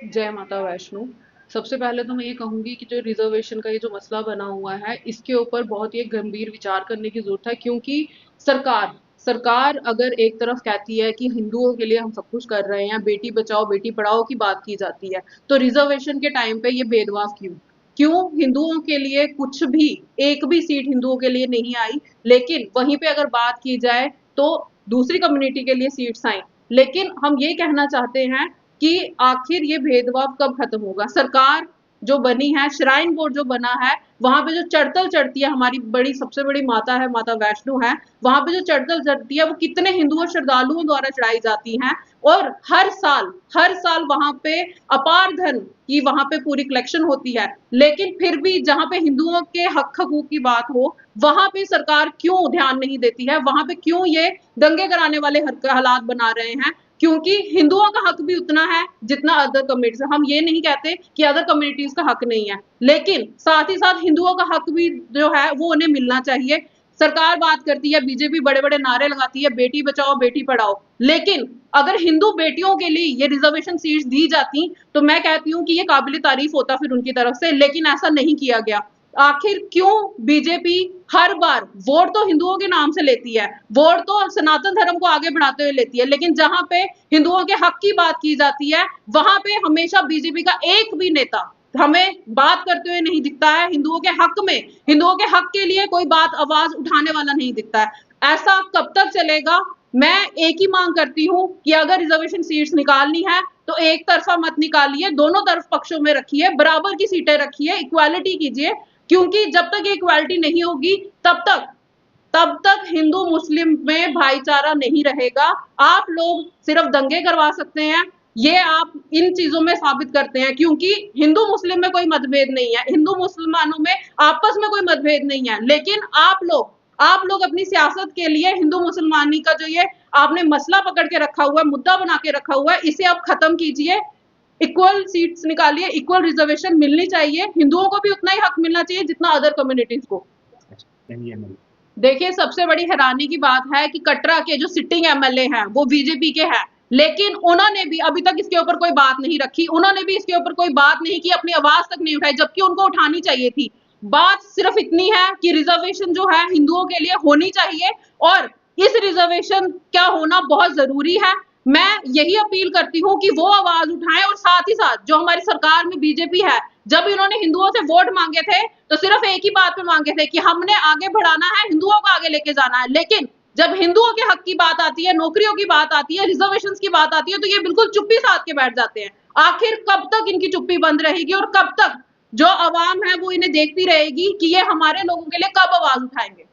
जय माता वैष्णो। सबसे पहले तो मैं ये कहूँगी कि जो रिज़र्वेशन का ये जो मसला बना हुआ है, इसके ऊपर बहुत ही एक गंभीर विचार करने की ज़रूरत है, क्योंकि सरकार सरकार अगर एक तरफ कहती है कि हिंदुओं के लिए हम सब कुछ कर रहे हैं, बेटी बचाओ, बेटी पढ़ाओ की बात की जाती है, तो रिज़र्वेशन के टाइम पे ये भेदभाव क्यों? क्यों हिंदुओं के लिए कुछ भी, एक भी सीट हिंदुओं के लिए नहीं आई, लेकिन वहीं पे अगर बात की जाए, तो दूसरी कम्युनिटी के लिए सीट्स आई। लेकिन हम ये कहना चाहते हैं कि आखिर ये भेदभाव कब खत्म होगा? सरकार जो बनी है, श्राइन बोर्ड जो बना है, वहां पे जो चढ़तल चढ़ती है, हमारी बड़ी सबसे बड़ी माता है, माता वैष्णो है, वहां पे जो चढ़तल चढ़ती है वो कितने हिंदुओं श्रद्धालुओं द्वारा चढ़ाई जाती हैं। और हर साल वहां पे अपार धन की वहां पे पूरी कलेक्शन होती है, लेकिन फिर भी जहां पे हिंदुओं के हक हकूक की बात हो, वहां पे सरकार क्यों ध्यान नहीं देती है? वहां पे क्यों ये दंगे कराने वाले हालात बना रहे हैं? क्योंकि हिंदुओं का हक भी उतना है जितना अदर कम्युनिटीज। हम ये नहीं कहते कि अदर कम्युनिटीज का हक नहीं है, लेकिन साथ ही साथ हिंदुओं का हक भी जो है वो उन्हें मिलना चाहिए। सरकार बात करती है, बीजेपी बड़े बड़े नारे लगाती है, बेटी बचाओ बेटी पढ़ाओ, लेकिन अगर हिंदू बेटियों के लिए ये रिजर्वेशन सीट्स दी जाती तो मैं कहती हूँ कि ये काबिल तारीफ होता फिर उनकी तरफ से, लेकिन ऐसा नहीं किया गया। आखिर क्यों बीजेपी हर बार वोट तो हिंदुओं के नाम से लेती है, वोट तो सनातन धर्म को आगे बढ़ाते हुए लेती है, लेकिन जहां पे हिंदुओं के हक की बात की जाती है, वहां पे हमेशा बीजेपी का एक भी नेता हमें बात करते हुए नहीं दिखता है। हिंदुओं के हक में, हिंदुओं के हक के लिए कोई बात आवाज उठाने वाला नहीं दिखता है। ऐसा कब तक चलेगा? मैं एक ही मांग करती हूँ कि अगर रिजर्वेशन सीट्स निकालनी है तो एक तरफा मत निकालिए, दोनों तरफ पक्षों में रखिए, बराबर की सीटें रखिए, इक्वालिटी कीजिए, क्योंकि जब तक ये इक्वालिटी नहीं होगी तब तक हिंदू मुस्लिम में भाईचारा नहीं रहेगा। आप लोग सिर्फ दंगे करवा सकते हैं, ये आप इन चीजों में साबित करते हैं, क्योंकि हिंदू मुस्लिम में कोई मतभेद नहीं है, हिंदू मुसलमानों में आपस में कोई मतभेद नहीं है, लेकिन आप लोग अपनी सियासत के लिए हिंदू मुसलमानी का जो ये आपने मसला पकड़ के रखा हुआ है, मुद्दा बना के रखा हुआ है, इसे आप खत्म कीजिए। इक्वल सीट्स निकालिए, इक्वल रिजर्वेशन मिलनी चाहिए, हिंदुओं को भी उतना ही हक मिलना चाहिए जितना अदर कम्युनिटीज को। देखिए, सबसे बड़ी हैरानी की बात है कि कटरा के जो सिटिंग एमएलए हैं वो बीजेपी के हैं, लेकिन उन्होंने भी अभी तक इसके ऊपर कोई बात नहीं रखी, उन्होंने भी इसके ऊपर कोई बात नहीं की, अपनी आवाज तक नहीं उठाई, जबकि उनको उठानी चाहिए थी। बात सिर्फ इतनी है कि रिजर्वेशन जो है हिंदुओं के लिए होनी चाहिए, और इस रिजर्वेशन का होना बहुत जरूरी है। मैं यही अपील करती हूँ कि वो आवाज उठाएं, और साथ ही साथ जो हमारी सरकार में बीजेपी है, जब इन्होंने हिंदुओं से वोट मांगे थे तो सिर्फ एक ही बात पे मांगे थे कि हमने आगे बढ़ाना है, हिंदुओं को आगे लेके जाना है, लेकिन जब हिंदुओं के हक की बात आती है, नौकरियों की बात आती है, रिजर्वेशंस की बात आती है, तो ये बिल्कुल चुप्पी साध के बैठ जाते हैं। आखिर कब तक इनकी चुप्पी बंद रहेगी, और कब तक जो आवाम है वो इन्हें देखती रहेगी कि ये हमारे लोगों के लिए कब आवाज उठाएंगे?